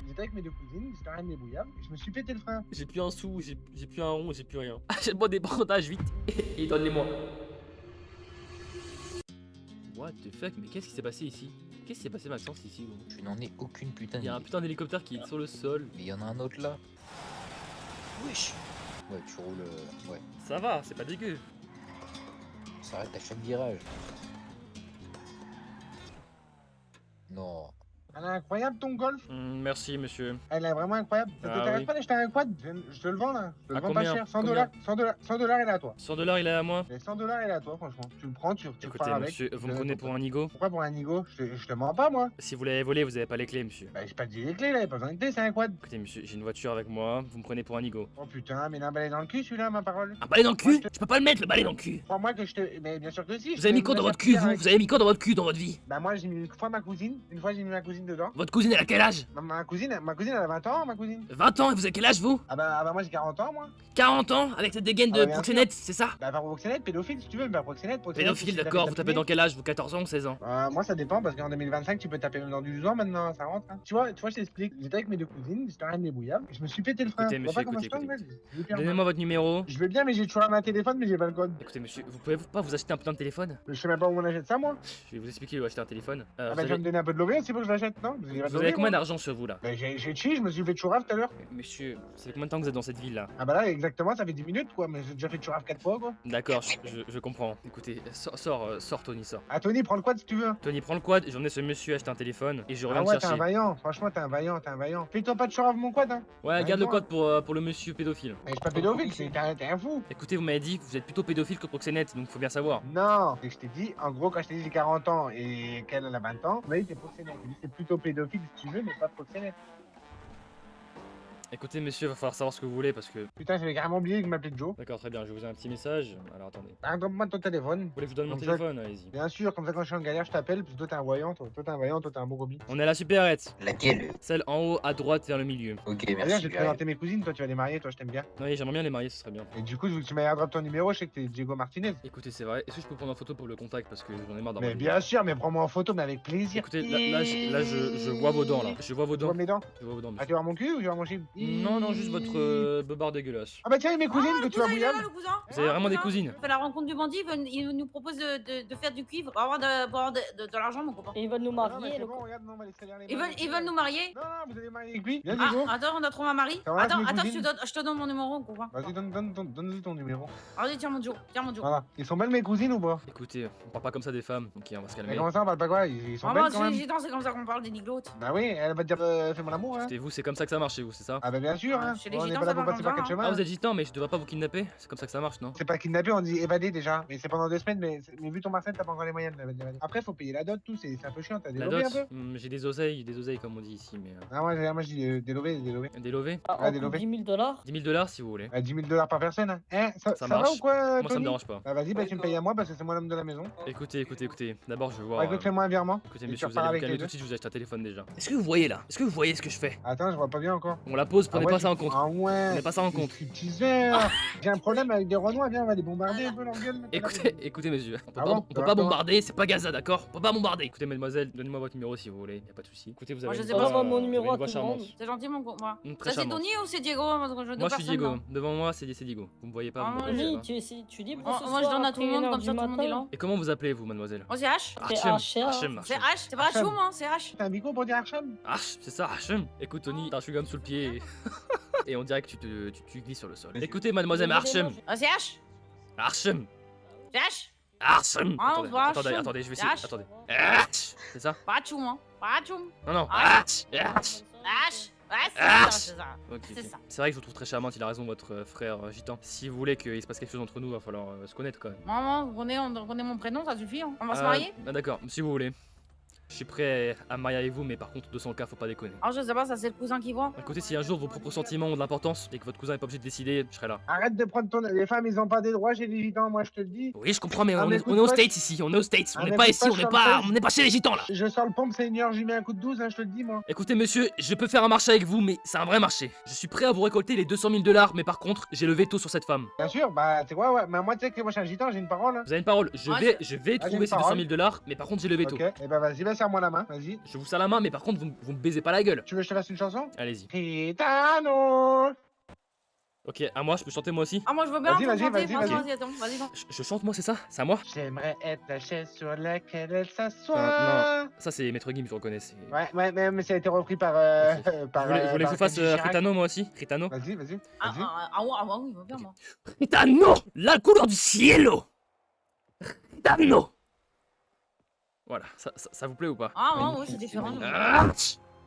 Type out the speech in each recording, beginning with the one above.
j'étais avec mes deux cousines, j'étais rien débrouillable, et je me suis pété le frein. J'ai plus un sou, j'ai plus un rond, j'ai plus rien. Achète-moi des bandages vite et donne-les-moi. What the fuck, mais qu'est-ce qui s'est passé ici? Qu'est-ce qui s'est passé Maxence ici gros? Je n'en ai aucune putain Il y a un d'idée. putain d'hélicoptère qui est sur le sol. Mais il y en a un autre là. Wesh. Ouais, tu roules. Ouais, Ça va, c'est pas dégueu. on s'arrête à chaque virage. Non. Elle est incroyable ton golf. Merci monsieur. Elle est vraiment incroyable. Ça Ah t'intéresse oui. pas d'acheter un quad? Je te le vends là. Je te À le vends pas combien cher. 100 Combien dollars. 100 dollars, il est à toi. 100 $, il est à moi. Les 100 dollars, il est à toi, franchement. Tu le prends, tu Écoutez pars avec. monsieur, vous me Je- prenez pour un nigo? Pourquoi pour un nigo? Je te mens pas, moi. Si vous l'avez volé, vous avez pas les clés monsieur. Bah, j'ai pas dit les clés là, y'a pas besoin de clés, c'est un quad. Écoutez monsieur, j'ai une voiture avec moi, vous me prenez pour un nigo. Oh putain, mais il a un balai dans le cul celui-là, ma parole. Un balai dans le Moi, cul? Je peux pas le mettre le balai dans le cul. Crois-moi que je te. Mais bien sûr que si. Vous avez mis quoi dans votre cul vous? Vous avez mis quoi dans votre cul dans votre vie? Bah, moi j'ai mis une fois ma cousine. Une fois j'ai mis ma cousine dedans. Votre cousine elle a quel âge? Ma cousine elle a 20 ans, ma cousine. 20 ans et vous avez quel âge vous? Ah bah moi j'ai 40 ans, moi. 40 ans avec cette dégaine Ah de bah, bien proxénète, c'est ça? Bah, pas proxénète, pédophile si tu veux, mais pas proxénète. Pédophile d'accord, vous tapez dans quel âge vous? 14 ans ou 16 ans? Moi ça dépend parce qu'en 2025 tu peux taper même dans du 12 ans maintenant, ça rentre. Hein. Tu vois, je t'explique. J'étais avec mes deux cousines, j'étais rien débrouillable. Je me suis pété le frein. Écoutez, Tu vois monsieur, pas comment écoutez, je tourne, écoutez, mec J'ai hyper mal. Donnez-moi votre numéro. Je veux bien, mais j'ai toujours un téléphone, mais j'ai pas le code. Écoutez monsieur, vous pouvez pas vous acheter un putain de téléphone? Je sais même pas où on achète ça, moi. Je vais vous expliquer où acheter un téléphone. Ah Vous bah, tu vas avez, me donner un peu de lové aussi pour que je l'achète, non? Parce que j'ai pas de vous avez lové, combien moi. d'argent sur vous là? Bah, j'ai chi, je me suis fait chourave tout à l'heure. Monsieur, ça fait combien de temps que vous êtes dans cette ville là? Ah bah là, exactement, ça fait 10 minutes, quoi. Mais j'ai déjà fait chourave 4 fois, quoi. D'accord, je comprends. Écoutez, sors Tony, sors. Ah, Tony, prends le quad si tu veux. Tony, prends le quad, j'emmène ce monsieur acheter un téléphone et je reviens Ah le ouais, t'es un chercher. vaillant. Franchement, t'es un vaillant. Fais-toi pas de chourave mon quad, hein. Ouais, garde le moi. code pour le monsieur pédophile. Mais je suis pas pédophile, t'es un fou. Écoutez, vous m'avez dit que vous êtes plutôt pédophile que proxénète, donc faut bien savoir. Non, et je t'ai dit, en gros, quand je t'ai dit j'ai 40 ans et qu'elle elle a 20 ans, tu m'as dit t'es proxénète. J'ai dit c'est plutôt pédophile si tu veux, mais pas proxénète. Écoutez, monsieur, va falloir savoir ce que vous voulez parce que. Putain, j'avais carrément oublié qu'il m'appelait Joe. D'accord, très bien, je vais vous ai un petit message. Alors attendez. Ah, donne-moi ton téléphone. Vous voulez que je vous donne mon Comme ça- téléphone? Allez-y. Bien sûr, comme ça quand je suis en galère, je t'appelle, parce que toi t'es un voyant, toi t'es un vaillant, toi t'es un bon gobi. On est à la supérette. Laquelle? Celle en haut à droite vers le milieu. Ok, Viens, merci. je vais te j'arrive. présenter mes cousines, toi tu vas les marier, toi je t'aime bien. Oui, j'aimerais bien les marier, ce serait bien. Et du coup, vu que tu m'as airdrop ton numéro, je sais que t'es Diego Martinez. Écoutez, c'est vrai. Est-ce que je peux prendre une photo pour le contact parce que j'en ai marre Mais d'avoir. bien sûr, mais prends-moi en photo, mais avec plaisir. Écoutez, je vois vos dents là. Je vois vos Tu vois dents. mes dents? Je vois vos dents, Ah, monsieur. tu vas voir mon cul ou tu vas voir mon chip? Non, juste votre beubard dégueulasse. Ah bah tiens, mes cousines que tu vas bouillable. le cousin. Vous avez vraiment des cousines? On fait la rencontre du bandit, il nous propose de faire du cuivre pour avoir de l'argent, mon copain. Et ils veulent nous Non, mais marier. c'est le bon, con. regarde, non, on va laisser aller les Ils mains. veulent nous marier. Non, vous allez marier avec lui. Viens, Ah, Diego. attends, on a trouvé un mari. Ça va, Attends, mes attends, cousines je te donne mon numéro, copain. Vas-y, donne-lui ton numéro. Allez, tiens mon Joe, Voilà. Ils sont belles mes cousines ou pas? Écoutez, on parle pas comme ça des femmes, ok, on va se Mais calmer. comment ça, on parle pas quoi? Ils sont Ah belles bah, quand c'est même. les gitans, c'est comme ça qu'on parle des niglotes. Bah oui, elle va te dire fais-moi l'amour, hein. Écoutez, vous, c'est comme ça que ça marche chez vous, c'est ça? Ah bah bien sûr, Ah, hein. chez les On est gitans, pas là ça pour marche passer par comme quatre ça, chemins. Ah, vous êtes gitan, mais je devrais pas vous kidnapper? C'est comme ça que ça marche, non? C'est pas kidnappé, on dit évadé déjà. Mais c'est pendant 2 semaines, mais vu ton Marcel, t'as pas encore les moyens de l'évader. Après, faut payer la dot, tout, c'est un peu chiant, t'as des La lovés dot? un peu? J'ai des oseilles comme on dit ici, mais. Ah, moi je dis des lovés. Des lovés? Ah, Ah, en des coûte lovés. 10 000 $. 10 000 $, si vous voulez. 10 000 dollars par personne, hein. Ça va marche. ou quoi, Moi, ça me Tony? dérange pas. Bah vas-y, bah tu me payes à moi parce que c'est moi l'homme de la maison. Écoutez. D'abord, je vais voir. Bah écoute, fais-moi un virement. Écoutez, Et monsieur, tu vous allez repars vous avec calmer les tout de deux. suite, je vous achète un téléphone déjà. Est-ce que vous voyez là? Est-ce que vous voyez ce que je fais? Attends, je vois pas bien encore. On la pose, prenez Ah ouais, pas ça en compte. Ah ouais. Prenez pas ça en c'est compte. stripteaseur. J'ai un problème avec des Renois, viens, on va les bombarder un peu leur gueule. Écoutez, monsieur, on peut Ah pas, bon on peut Alors, pas comment bombarder, c'est pas Gaza, d'accord? On peut pas bombarder. Écoutez, mademoiselle, donnez-moi votre numéro si vous voulez, y a pas de souci. Écoutez, vous Moi, avez je une sais voix, pas. Donne-moi mon vous avez numéro une à voix tout le monde. charmante. C'est gentil, mon copain. Très Ça, c'est charmante. Tony ou c'est Diego? Parce que je Moi, veux deux je suis personnes, Diego. là. Devant moi, c'est Diego. Vous me voyez pas, Ah, vous me moi, voyez Oui, pas. tu libre Moi, ce moi, je soir donne à après tout le monde, 1h comme du ça, tout le monde est matin. là. Et comment vous appelez, vous, mademoiselle? Moi, c'est H. C'est Archem. H, Archem, C'est Archem. H, c'est pas Archem. Choum, hein, c'est H. T'as un bico pour dire Archam? Arch, c'est ça, Archem. Écoute, Tony, t'as un chewing-gum sous le pied et on dirait que tu glisses sur le sol. Écoutez, mademoiselle, Archem. Ah, c'est H. Archem. C'est H. Archem. Ah, Attendez, on voit attendez, Archem. attendez, je vais essayer. Arch. Attendez. Arch, c'est ça? Pas Choum, hein. Pas Choum. Non, non. Ah. Arch. Arch. H. Ouais, c'est H. ça, c'est ça. Ok, C'est ok. ça. C'est vrai que je vous trouve très charmante, il a raison, votre frère gitan. Si vous voulez qu'il se passe quelque chose entre nous, va falloir se connaître quand même. Maman, on connaît mon prénom, ça suffit. Hein. On va se marier? Ah, d'accord, si vous voulez. Je suis prêt à me marier avec vous, mais par contre, 200K, faut pas déconner. Ah, je sais pas, ça c'est le cousin qui voit. Écoutez, si un jour vos propres sentiments ont de l'importance et que votre cousin est pas obligé de décider, je serai là. Arrête de prendre ton. Les femmes, ils ont pas des droits chez les gitans, moi je te le dis. Oui, je comprends, mais Ah, on mais est écoute, aux pas- States ici, on est aux States. Ah, On n'est mais pas écoute ici, pas, on je n'est suis en pas, train- on n'est pas chez les gitans là. Je sors le pompe, c'est 1h, j'y mets un coup de 12, hein, je te le dis, moi. Écoutez, monsieur, je peux faire un marché avec vous, mais c'est un vrai marché. Je suis prêt à vous récolter les 200 000 $, mais par contre, j'ai le veto sur cette femme. Bien sûr, bah, c'est quoi, ouais. Mais moi, tu sais que moi, je suis un gitan, j'ai une parole, hein. Vous avez une parole, je Ah, vais j'ai trouver une ces 200 parole. 000 $, mais par contre, j'ai le veto. Ok, et bah, vas-y, bah, c'est serre-moi la main, vas-y. Je vous serre la main, mais par contre, vous me baisez pas la gueule. Tu veux que je te fasse une chanson? Allez-y. Gitano. Ok, à moi, je peux chanter moi aussi? Ah, moi je veux bien Vas-y, entendre vas-y, chanter. vas-y, Attends, vas-y. attends, vas-y, attends. Je chante moi, c'est ça? C'est à moi? J'aimerais être la chaise sur laquelle elle Non, s'assoit. ça c'est Maître Gims, je reconnais. Ouais, mais ça a été repris par. Vous voulez que je vous fasse Kenji Girac. Ritano moi aussi? Ritano? Vas-y, vas-y. Ah, Vas-y. oui, je veux bien, moi. Ritano! La couleur du cielo! Ritano! Voilà, ça vous plaît ou pas? Ah, ouais, c'est différent. Ah,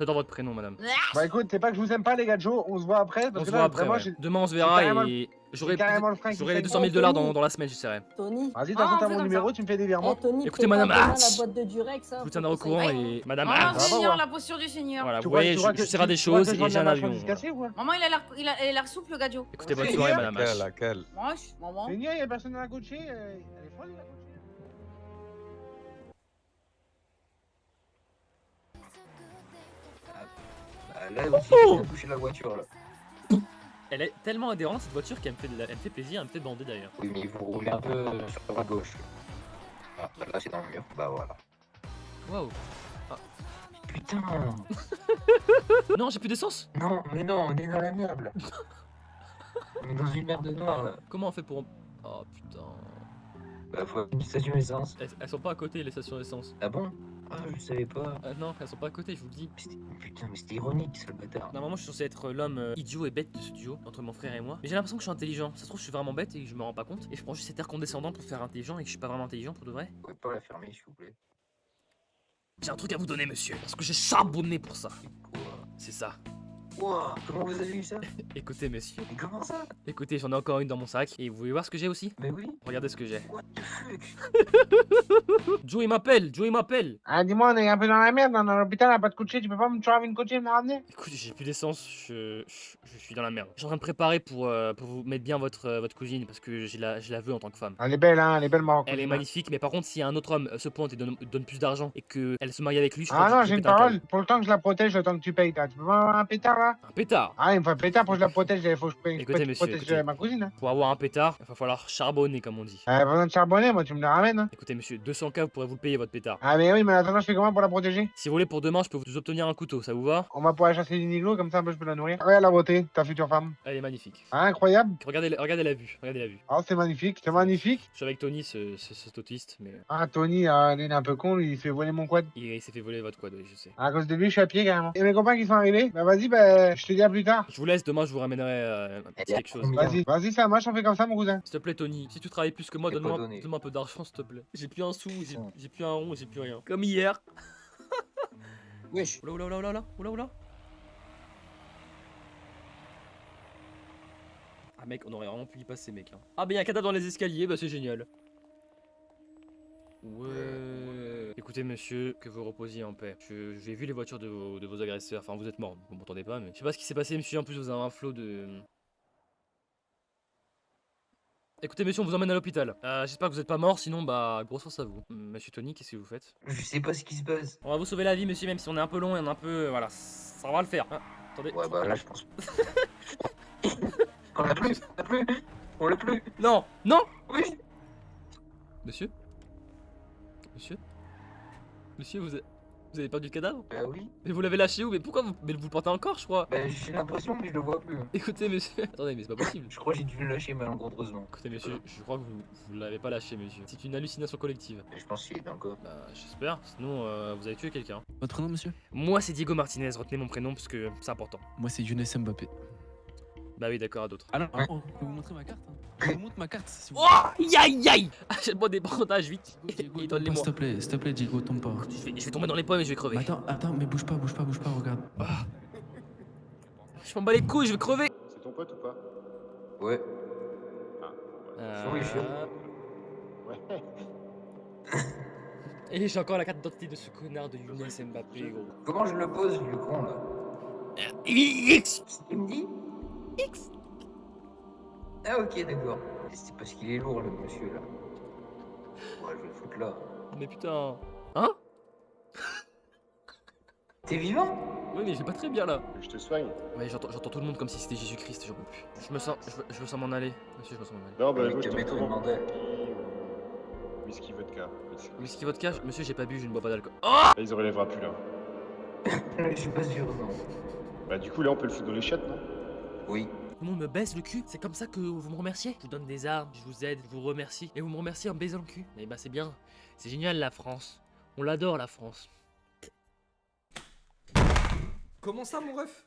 j'adore votre prénom, madame. Bah écoute, c'est pas que je vous aime pas, les gars, Joe. On se voit après. Parce On que se là, voit après. vraiment, ouais. j'ai Demain on se verra carrément et j'aurai carrément le frein qui les saigne. 200 000 $ dans la semaine, j'essaierai. Tony, Vas-y, Ah, t'as on fait mon comme numéro, ça. tu me fais des virements. Tony, Écoutez, prépare madame demain Hart. la boîte de Durex. Je vous tiendrai au faut que ça courant aille. et madame Oh, Hart. va Seigneur, voir. la posture du Seigneur. Voilà, Tu vous crois- voyez, tu crois je que- serai des tu crois que choses je et vends j'ai de un la avion. marchandise cassée, ou quoi? Maman, il a l'air souple, le gadio. Écoutez, bonne C'est soirée, bien. madame H. Laquelle? Wesh, maman. Seigneur, y'a personne dans la coachée. Elle est folle, la coachée. Bah, là aussi, je viens de toucher la voiture là. Elle est tellement adhérente cette voiture qu'elle elle me fait plaisir, elle me fait bander d'ailleurs. Oui, mais vous roulez un peu sur la gauche. Ah, bah, là c'est dans le mur. Bah voilà. Waouh. Putain. Non, j'ai plus d'essence. Non, mais non, on est dans la merde là. On est dans une merde noire là. Comment on fait pour... Oh putain. Bah faut une station essence. Elles sont pas à côté les stations d'essence. Ah bon? Ah, je savais pas. Non, elles sont pas à côté, je vous le dis. Putain, mais c'était ironique, ce bâtard. Normalement, je suis censé être l'homme idiot et bête de ce duo, entre mon frère et moi. Mais j'ai l'impression que je suis intelligent. Ça se trouve, je suis vraiment bête et que je me rends pas compte. Et je prends juste cet air condescendant pour faire intelligent et que je suis pas vraiment intelligent pour de vrai. Vous pouvez pas la fermer, s'il vous plaît. J'ai un truc à vous donner, monsieur. Parce que j'ai charbonné pour ça. Quoi? C'est ça. Wow, comment vous avez eu ça? Écoutez, messieurs. Mais comment ça? Écoutez, j'en ai encore une dans mon sac. Et vous voulez voir ce que j'ai aussi? Mais oui. Regardez ce que j'ai. What the fuck? Joe, il m'appelle. Joe, il m'appelle. Ah, dis-moi, on est un peu dans la merde. Dans l'hôpital, on a pas de coachée. Tu peux pas me tuer avec une coachée et me la ramener? Écoute, j'ai plus d'essence. Je suis dans la merde. Je suis en train de préparer pour vous mettre bien votre cousine. Parce que je la veux en tant que femme. Elle est belle, hein. Elle est belle, ma Elle est magnifique, mais par contre, si un autre homme se pointe et donne plus d'argent et qu'elle se marie avec lui, je crois Ah que non, je j'ai une pète un câble. parole. Pour le temps que je la protège, le temps que tu payes, là. Tu peux pas avoir un pétard, là? Un pétard. Ah, il me faut un pétard pour que je la protège. Il faut que je Écoutez, monsieur, protège écoutez. ma cousine, hein. Pour avoir un pétard, il va falloir charbonner, comme on dit. Pas besoin de charbonner, moi, tu me la ramènes, hein. Écoutez, monsieur, 200K, vous pourrez vous le payer, votre pétard. Ah, mais oui, mais attends, je fais comment pour la protéger? Si vous voulez, pour demain, je peux vous obtenir un couteau, ça vous va? On va pouvoir chasser une iglo, comme ça, un peu, je peux la nourrir. Regarde la beauté, ta future femme. Elle est magnifique. Ah, incroyable. Regardez la vue, regardez la vue. Ah, c'est magnifique, c'est magnifique. Je suis avec Tony, cet autiste, mais Ah, Tony, lui, il est un peu con, lui, il fait voler mon quad. il s'est fait voler votre quad, oui, je sais. À cause de lui, je suis à pied, carrément. Et mes copains qui sont arrivés, bah vas-y, bah, je te dis à plus tard. Je vous laisse, demain, je vous ramènerai un petit quelque chose. Vas-y, ça marche, on fait comme ça, mon cousin. S'il te plaît, Tony, si tu travailles plus que moi, J'ai pas donne-moi donné. un peu d'argent, s'il te plaît. J'ai plus un sou, Putain. j'ai plus un rond, j'ai plus rien. Comme hier. Wesh. Oula, oula, oula, oula, oula, oula. Ah mec, on aurait vraiment pu y passer, mec. Hein. Ah, mais y'a un cadavre dans les escaliers, bah c'est génial. Ouais. Écoutez, monsieur, que vous reposiez en paix. J'ai vu les voitures de vos agresseurs. Enfin, vous êtes mort, vous m'entendez pas, mais je sais pas ce qui s'est passé, monsieur. En plus, vous avez un flot de. Écoutez, monsieur, on vous emmène à l'hôpital. J'espère que vous êtes pas mort, sinon, bah, grosse force à vous. Monsieur Tony, qu'est-ce que vous faites? Je sais pas ce qui se passe. On va vous sauver la vie, monsieur, même si on est un peu long et on est un peu. Voilà, ça va le faire. Ah, attendez. Ouais, bah là, je pense. On l'a plus, on l'a plus. On l'a plus. Non, non. Oui. Monsieur? Monsieur, vous avez perdu le cadavre? Bah oui. Mais vous l'avez lâché où? Mais pourquoi vous le portez encore, je crois? Bah j'ai l'impression, mais je le vois plus. Écoutez, monsieur. Attendez, mais c'est pas possible. Je crois que j'ai dû le lâcher malencontreusement. Écoutez, monsieur, je crois que vous l'avez pas lâché, monsieur. C'est une hallucination collective. Je pense qu'il est dans le corps. Bah, j'espère. Sinon, vous avez tué quelqu'un. Votre prénom, monsieur? Moi, c'est Diego Martinez. Retenez mon prénom parce que c'est important. Moi, c'est Younes Mbappé. Bah oui, d'accord, à d'autres. Alors, Ouais. je peux vous montrer ma carte hein. Je vous montre ma carte si vous Oh, aïe aïe. Achète-moi des bandages vite. Diego, Et tombe pas, donne-les-moi. s'il te plaît, Diego, tombe pas. Je vais tomber dans les pommes et je vais crever. Mais attends, mais bouge pas, regarde. Je m'en bats les couilles, je vais crever. C'est ton pote ou pas? Ouais. Oui, je- Ouais. Et j'ai encore la carte d'identité de ce connard de Younes Mbappé, gros. Comment je le pose, le con là? X. Il me dit X. Ah ok, d'accord. C'est parce qu'il est lourd le monsieur là. Ouais, je vais le foutre là. Mais putain. Hein? T'es vivant? Oui, mais je vais pas très bien là. Je te soigne. Ouais, j'entends tout le monde comme si c'était Jésus-Christ, j'en peux plus. Je me sens m'en aller. Monsieur, je me sens m'en aller. Non, bah, Avec moi, je te te mettre retrouve une en mandale. petit, Whisky vodka. Whisky vodka, monsieur, j'ai pas bu, je ne bois pas d'alcool. Oh Là, ils auraient lèvera plus là. Je suis pas sûr, non. Bah, du coup, là, on peut le foutre dans les chiottes, non? Oui. Tout le monde me baise le cul, c'est comme ça que vous me remerciez. Je vous donne des armes, je vous aide, je vous remercie. Et vous me remerciez en me baisant le cul. Et bah c'est bien, c'est génial la France. On l'adore la France. Comment ça, mon ref?